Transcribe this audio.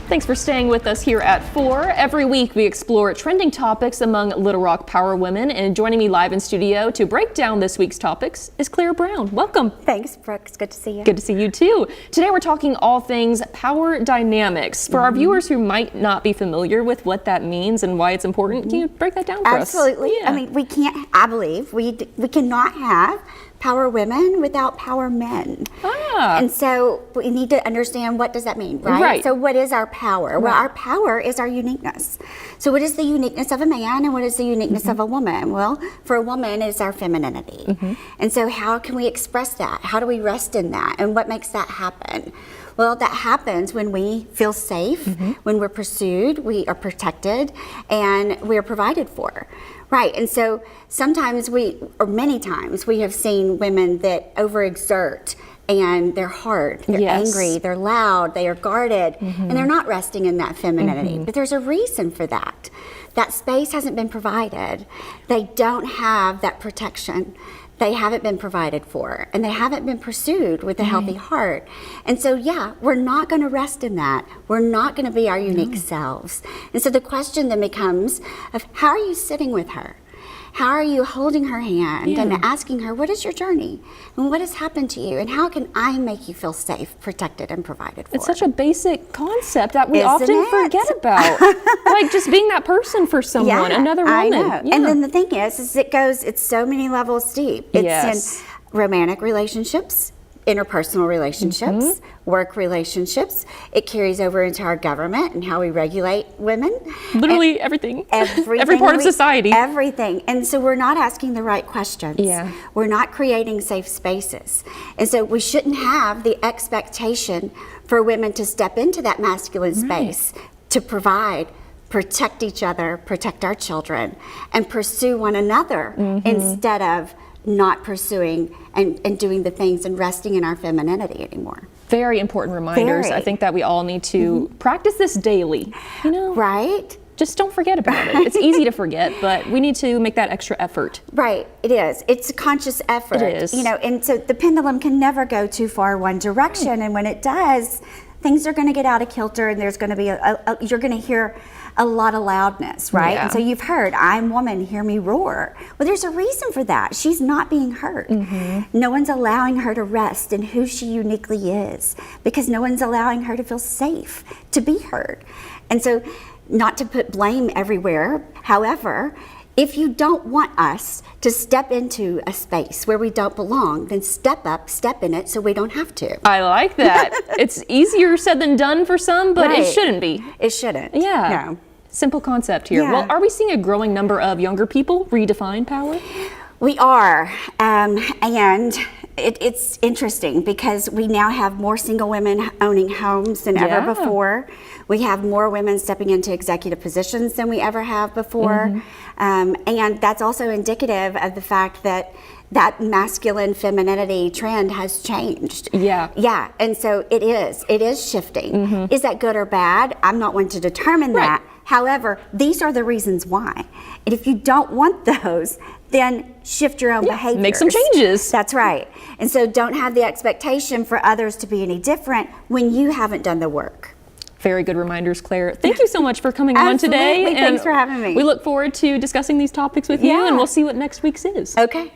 Thanks for staying with us here at 4. Every week we explore trending topics among Little Rock PowerWomen, and joining me live in studio to break down this week's topics is Claire Brown. Welcome. Thanks, Brooks. Good to see you. Good to see you too. Today we're talking all things power dynamics. For our viewers who might not be familiar with what that means and why it's important, can you break that down for us? Absolutely. Yeah. I mean, we can't, I believe, we cannot have power women without power men. And so we need to understand, what does that mean, right? So what is our power? Well, our power is our uniqueness. So what is the uniqueness of a man and what is the uniqueness of a woman? Well, for a woman, it's our femininity. And so how can we express that? How do we rest in that? And what makes that happen? Well, that happens when we feel safe, when we're pursued, we are protected, and we are provided for. Right, and so sometimes or many times, we have seen women that overexert, and they're hard, they're angry, they're loud, they are guarded, and they're not resting in that femininity. But there's a reason for that. That space hasn't been provided. They don't have that protection. They haven't been provided for, and they haven't been pursued with a healthy heart. And so, yeah, we're not going to rest in that. We're not going to be our unique selves. And so the question then becomes of, how are you sitting with her? How are you holding her hand and asking her, what is your journey? And what has happened to you? And how can I make you feel safe, protected, and provided for? It's such a basic concept that we often forget about. Like just being that person for someone, another woman. I know. And then the thing is it's so many levels deep. It's in romantic relationships, interpersonal relationships, work relationships. It carries over into our government and how we regulate women. Literally everything. Every part of society. Everything. And so we're not asking the right questions. We're not creating safe spaces. And so we shouldn't have the expectation for women to step into that masculine space to provide, protect each other, protect our children, and pursue one another instead of not pursuing and doing the things and resting in our femininity anymore. Very important reminders. I think that we all need to practice this daily, you know? Right. Just don't forget about it. It's easy to forget, but we need to make that extra effort. Right, it is. It's a conscious effort. It is. You know, and so the pendulum can never go too far one direction, and when it does, things are going to get out of kilter, and there's going to be you're going to hear a lot of loudness, right? And so you've heard, I'm woman, hear me roar. Well, there's a reason for that. She's not being heard. No one's allowing her to rest in who she uniquely is, because no one's allowing her to feel safe, to be heard. And so, not to put blame everywhere, however, if you don't want us to step into a space where we don't belong, then step up, step in it so we don't have to. I like that. It's easier said than done for some, but it shouldn't be. It shouldn't. No. Simple concept here. Well, are we seeing a growing number of younger people redefine power? We are, and it's interesting because we now have more single women owning homes than ever before. We have more women stepping into executive positions than we ever have before. And that's also indicative of the fact that that masculine femininity trend has changed. Yeah, and so it is shifting. Is that good or bad? I'm not one to determine that. However, these are the reasons why. And if you don't want those, then shift your own behaviors. Make some changes. That's right. And so don't have the expectation for others to be any different when you haven't done the work. Very good reminders, Claire. Thank you so much for coming on today. Thanks for having me. We look forward to discussing these topics with you, and we'll see what next week's is. Okay.